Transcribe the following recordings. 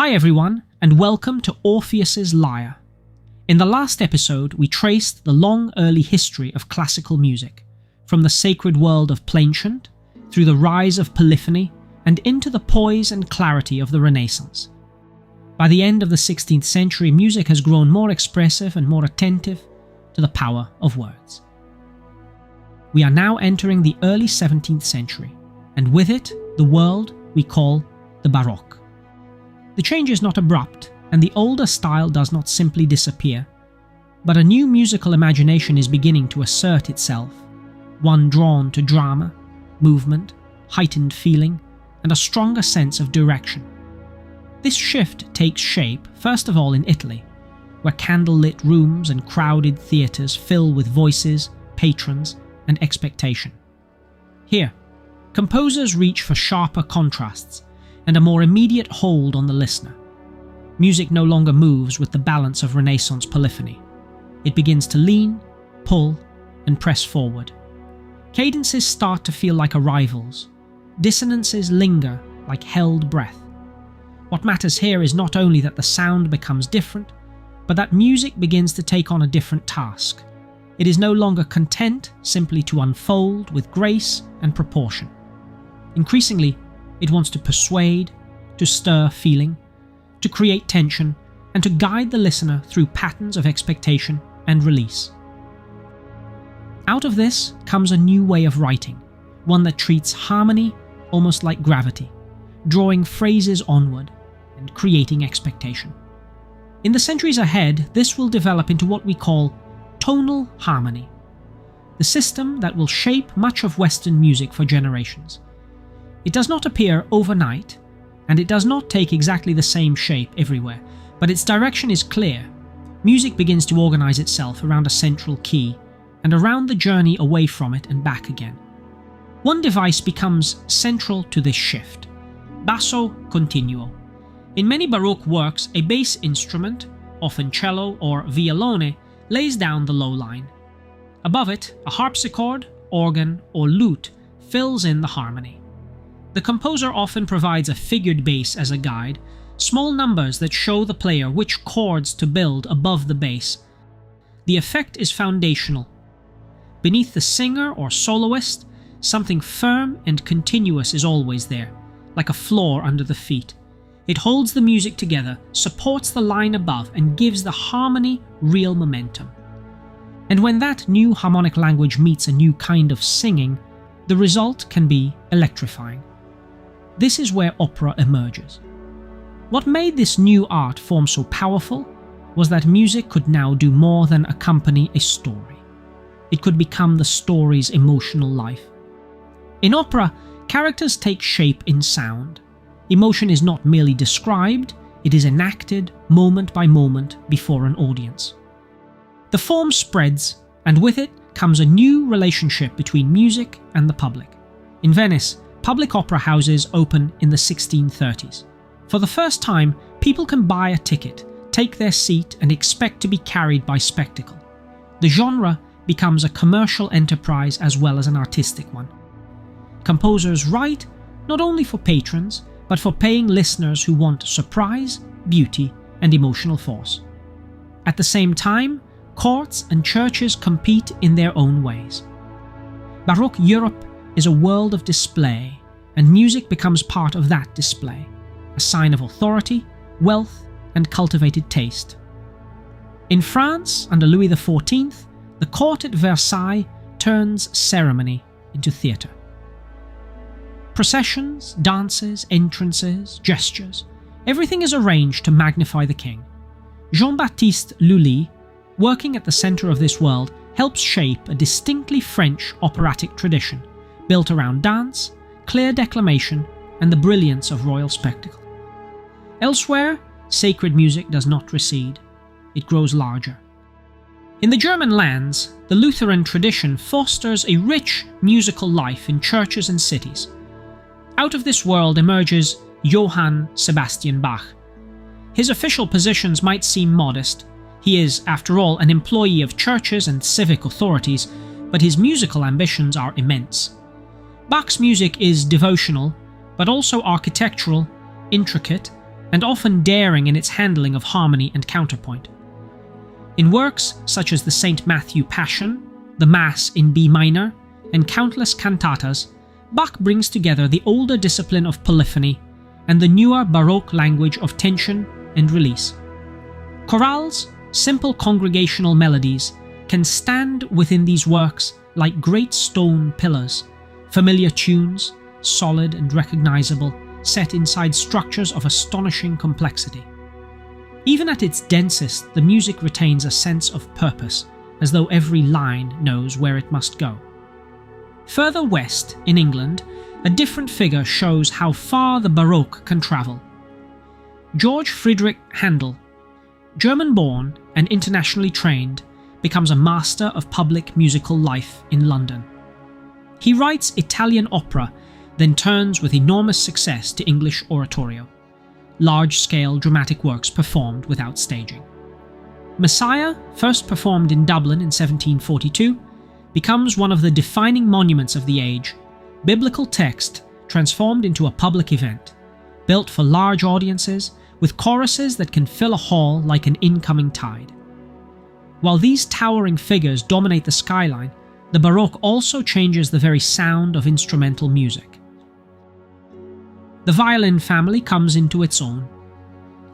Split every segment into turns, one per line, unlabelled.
Hi everyone, and welcome to Orpheus's Lyre. In the last episode, we traced the long early history of classical music, from the sacred world of plainchant, through the rise of polyphony, and into the poise and clarity of the Renaissance. By the end of the 16th century, music has grown more expressive and more attentive to the power of words. We are now entering the early 17th century, and with it, the world we call the Baroque. The change is not abrupt, and the older style does not simply disappear, but a new musical imagination is beginning to assert itself, one drawn to drama, movement, heightened feeling, and a stronger sense of direction. This shift takes shape, first of all in Italy, where candlelit rooms and crowded theatres fill with voices, patrons, and expectation. Here, composers reach for sharper contrasts and a more immediate hold on the listener. Music no longer moves with the balance of Renaissance polyphony. It begins to lean, pull, and press forward. Cadences start to feel like arrivals. Dissonances linger like held breath. What matters here is not only that the sound becomes different, but that music begins to take on a different task. It is no longer content simply to unfold with grace and proportion. Increasingly, it wants to persuade, to stir feeling, to create tension, and to guide the listener through patterns of expectation and release. Out of this comes a new way of writing, one that treats harmony almost like gravity, drawing phrases onward and creating expectation. In the centuries ahead, this will develop into what we call tonal harmony, the system that will shape much of Western music for generations. It does not appear overnight, and it does not take exactly the same shape everywhere, but its direction is clear. Music begins to organize itself around a central key, and around the journey away from it and back again. One device becomes central to this shift: Basso continuo. In many Baroque works, a bass instrument, often cello or violone, lays down the low line. Above it, a harpsichord, organ, or lute fills in the harmony. The composer often provides a figured bass as a guide, small numbers that show the player which chords to build above the bass. The effect is foundational. Beneath the singer or soloist, something firm and continuous is always there, like a floor under the feet. It holds the music together, supports the line above, and gives the harmony real momentum. And when that new harmonic language meets a new kind of singing, the result can be electrifying. This is where opera emerges. What made this new art form so powerful was that music could now do more than accompany a story. It could become the story's emotional life. In opera, characters take shape in sound. Emotion is not merely described, it is enacted moment by moment before an audience. The form spreads, and with it comes a new relationship between music and the public. In Venice, public opera houses open in the 1630s. For the first time, people can buy a ticket, take their seat, and expect to be carried by spectacle. The genre becomes a commercial enterprise as well as an artistic one. Composers write not only for patrons, but for paying listeners who want surprise, beauty, and emotional force. At the same time, courts and churches compete in their own ways. Baroque Europe is a world of display, and music becomes part of that display, a sign of authority, wealth, and cultivated taste. In France, under Louis XIV, the court at Versailles turns ceremony into theatre. Processions, dances, entrances, gestures, everything is arranged to magnify the king. Jean-Baptiste Lully, working at the center of this world, helps shape a distinctly French operatic tradition, built around dance, clear declamation, and the brilliance of royal spectacle. Elsewhere, sacred music does not recede, it grows larger. In the German lands, the Lutheran tradition fosters a rich musical life in churches and cities. Out of this world emerges Johann Sebastian Bach. His official positions might seem modest. He is, after all, an employee of churches and civic authorities, but his musical ambitions are immense. Bach's music is devotional, but also architectural, intricate, and often daring in its handling of harmony and counterpoint. In works such as the St. Matthew Passion, the Mass in B minor, and countless cantatas, Bach brings together the older discipline of polyphony and the newer Baroque language of tension and release. Chorales, simple congregational melodies, can stand within these works like great stone pillars, familiar tunes, solid and recognizable, set inside structures of astonishing complexity. Even at its densest, the music retains a sense of purpose, as though every line knows where it must go. Further west, in England, a different figure shows how far the Baroque can travel. George Frideric Handel, German-born and internationally trained, becomes a master of public musical life in London. He writes Italian opera, then turns with enormous success to English oratorio, large-scale dramatic works performed without staging. Messiah, first performed in Dublin in 1742, becomes one of the defining monuments of the age, biblical text transformed into a public event, built for large audiences, with choruses that can fill a hall like an incoming tide. While these towering figures dominate the skyline, the Baroque also changes the very sound of instrumental music. The violin family comes into its own.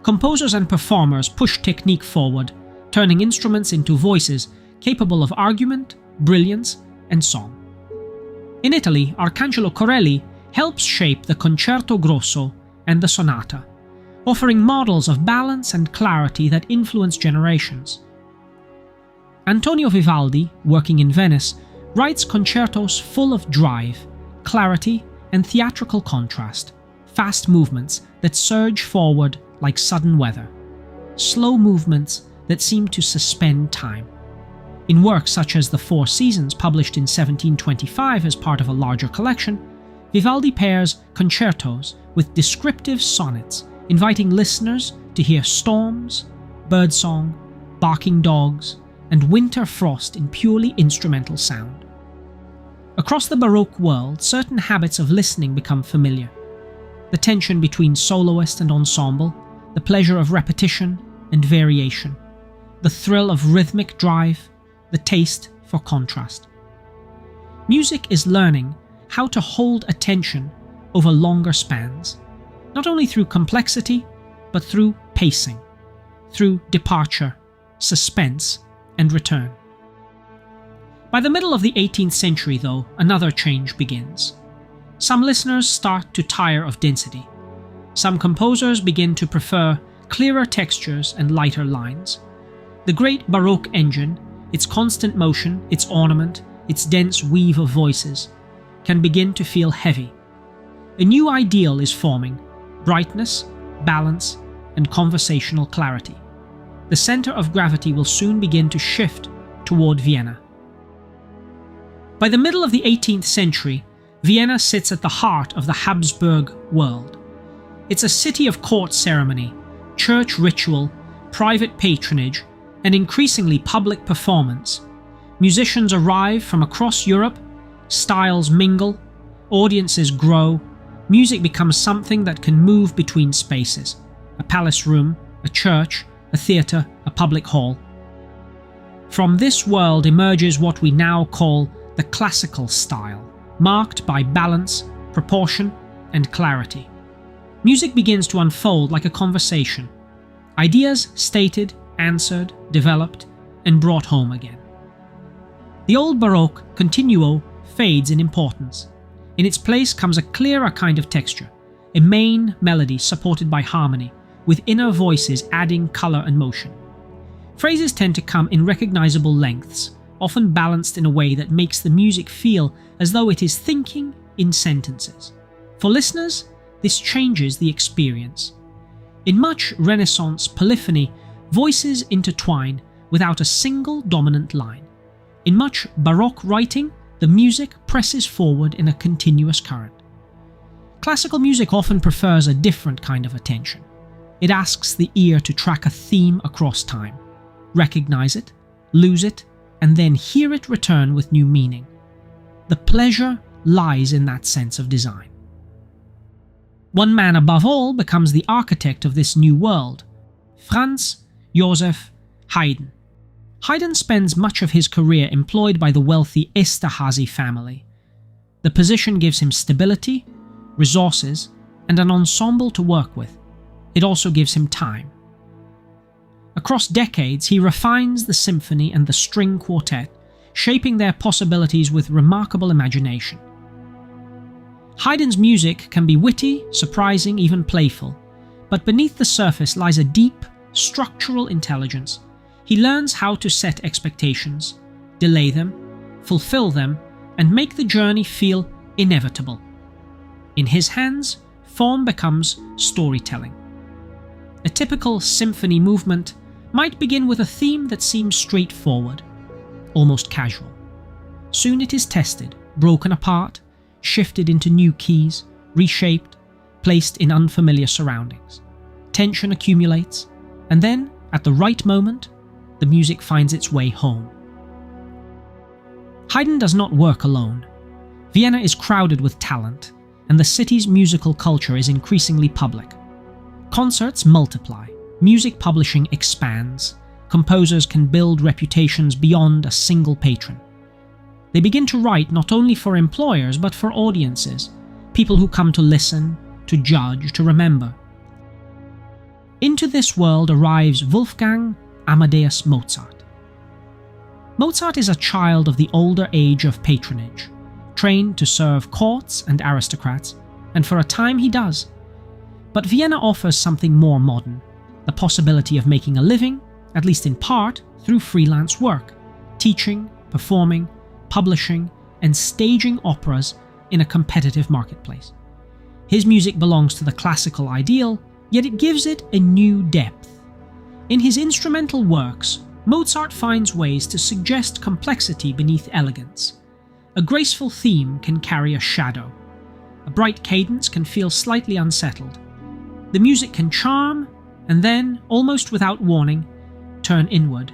Composers and performers push technique forward, turning instruments into voices capable of argument, brilliance, and song. In Italy, Arcangelo Corelli helps shape the concerto grosso and the sonata, offering models of balance and clarity that influence generations. Antonio Vivaldi, working in Venice, writes concertos full of drive, clarity, and theatrical contrast, fast movements that surge forward like sudden weather, slow movements that seem to suspend time. In works such as The Four Seasons, published in 1725 as part of a larger collection, Vivaldi pairs concertos with descriptive sonnets, inviting listeners to hear storms, birdsong, barking dogs, and winter frost in purely instrumental sound. Across the Baroque world, certain habits of listening become familiar. The tension between soloist and ensemble, the pleasure of repetition and variation, the thrill of rhythmic drive, the taste for contrast. Music is learning how to hold attention over longer spans, not only through complexity, but through pacing, through departure, suspense, and return. By the middle of the 18th century, though, another change begins. Some listeners start to tire of density. Some composers begin to prefer clearer textures and lighter lines. The great Baroque engine, its constant motion, its ornament, its dense weave of voices, can begin to feel heavy. A new ideal is forming: brightness, balance, and conversational clarity. The center of gravity will soon begin to shift toward Vienna. By the middle of the 18th century, Vienna sits at the heart of the Habsburg world. It's a city of court ceremony, church ritual, private patronage, and increasingly public performance. Musicians arrive from across Europe, styles mingle, audiences grow, music becomes something that can move between spaces: a palace room, a church, a theatre, a public hall. From this world emerges what we now call the classical style, marked by balance, proportion, and clarity. Music begins to unfold like a conversation. Ideas stated, answered, developed, and brought home again. The old Baroque continuo fades in importance. In its place comes a clearer kind of texture, a main melody supported by harmony, with inner voices adding color and motion. Phrases tend to come in recognizable lengths, often balanced in a way that makes the music feel as though it is thinking in sentences. For listeners, this changes the experience. In much Renaissance polyphony, voices intertwine without a single dominant line. In much Baroque writing, the music presses forward in a continuous current. Classical music often prefers a different kind of attention. It asks the ear to track a theme across time, recognize it, lose it, and then hear it return with new meaning. The pleasure lies in that sense of design. One man above all becomes the architect of this new world: Franz Joseph Haydn. Haydn spends much of his career employed by the wealthy Esterhazy family. The position gives him stability, resources, and an ensemble to work with. It also gives him time. Across decades, he refines the symphony and the string quartet, shaping their possibilities with remarkable imagination. Haydn's music can be witty, surprising, even playful, but beneath the surface lies a deep, structural intelligence. He learns how to set expectations, delay them, fulfill them, and make the journey feel inevitable. In his hands, form becomes storytelling. A typical symphony movement might begin with a theme that seems straightforward, almost casual. Soon it is tested, broken apart, shifted into new keys, reshaped, placed in unfamiliar surroundings. Tension accumulates, and then, at the right moment, the music finds its way home. Haydn does not work alone. Vienna is crowded with talent, and the city's musical culture is increasingly public. Concerts multiply, music publishing expands, composers can build reputations beyond a single patron. They begin to write not only for employers but for audiences, people who come to listen, to judge, to remember. Into this world arrives Wolfgang Amadeus Mozart. Mozart is a child of the older age of patronage, trained to serve courts and aristocrats, and for a time he does. But Vienna offers something more modern, the possibility of making a living, at least in part, through freelance work, teaching, performing, publishing, and staging operas in a competitive marketplace. His music belongs to the classical ideal, yet it gives it a new depth. In his instrumental works, Mozart finds ways to suggest complexity beneath elegance. A graceful theme can carry a shadow. A bright cadence can feel slightly unsettled. The music can charm, and then, almost without warning, turn inward.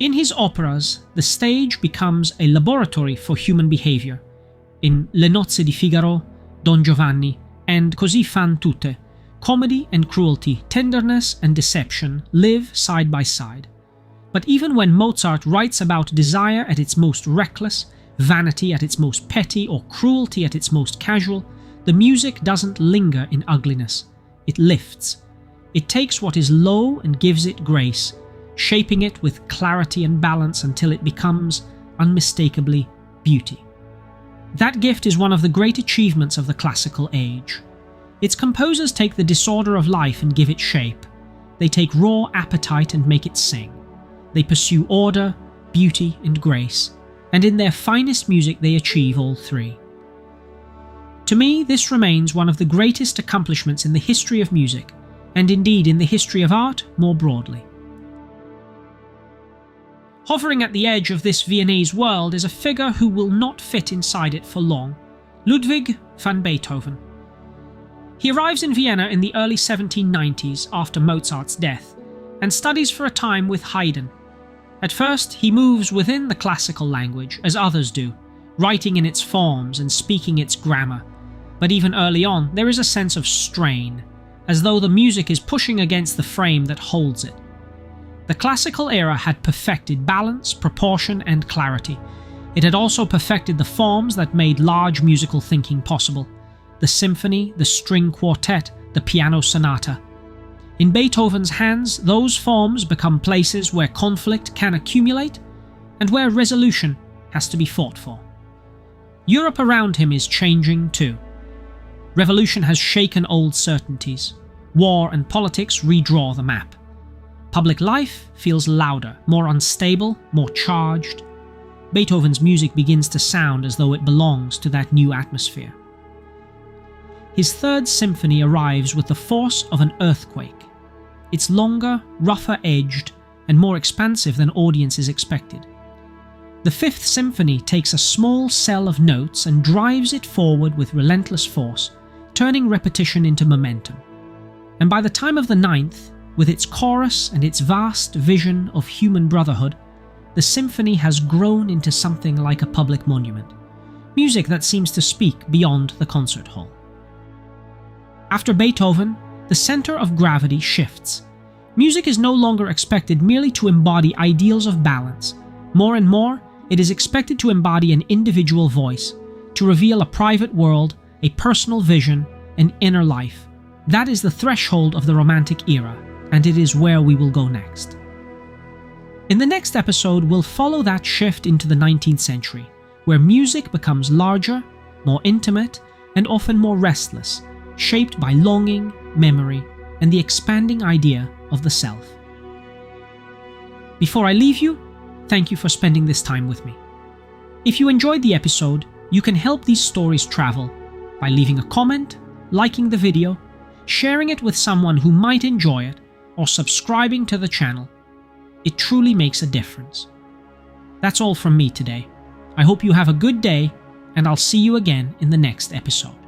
In his operas, the stage becomes a laboratory for human behavior. In Le Nozze di Figaro, Don Giovanni, and Così fan tutte, comedy and cruelty, tenderness and deception live side by side. But even when Mozart writes about desire at its most reckless, vanity at its most petty, or cruelty at its most casual, the music doesn't linger in ugliness. It lifts. It takes what is low and gives it grace, shaping it with clarity and balance until it becomes unmistakably beauty. That gift is one of the great achievements of the classical age. Its composers take the disorder of life and give it shape. They take raw appetite and make it sing. They pursue order, beauty, and grace, and in their finest music they achieve all three. To me, this remains one of the greatest accomplishments in the history of music, and indeed in the history of art more broadly. Hovering at the edge of this Viennese world is a figure who will not fit inside it for long: Ludwig van Beethoven. He arrives in Vienna in the early 1790s after Mozart's death, and studies for a time with Haydn. At first, he moves within the classical language, as others do, writing in its forms and speaking its grammar. But even early on, there is a sense of strain, as though the music is pushing against the frame that holds it. The classical era had perfected balance, proportion, and clarity. It had also perfected the forms that made large musical thinking possible: the symphony, the string quartet, the piano sonata. In Beethoven's hands, those forms become places where conflict can accumulate and where resolution has to be fought for. Europe around him is changing too. Revolution has shaken old certainties. War and politics redraw the map. Public life feels louder, more unstable, more charged. Beethoven's music begins to sound as though it belongs to that new atmosphere. His third symphony arrives with the force of an earthquake. It's longer, rougher-edged, and more expansive than audiences expected. The Fifth Symphony takes a small cell of notes and drives it forward with relentless force, turning repetition into momentum. And by the time of the Ninth, with its chorus and its vast vision of human brotherhood, the symphony has grown into something like a public monument, music that seems to speak beyond the concert hall. After Beethoven, the center of gravity shifts. Music is no longer expected merely to embody ideals of balance. More and more, it is expected to embody an individual voice, to reveal a private world, a personal vision, an inner life. That is the threshold of the Romantic era, and it is where we will go next. In the next episode, we'll follow that shift into the 19th century, where music becomes larger, more intimate, and often more restless, shaped by longing, memory, and the expanding idea of the self. Before I leave you, thank you for spending this time with me. If you enjoyed the episode, you can help these stories travel by leaving a comment, liking the video, sharing it with someone who might enjoy it, or subscribing to the channel. It truly makes a difference. That's all from me today. I hope you have a good day, and I'll see you again in the next episode.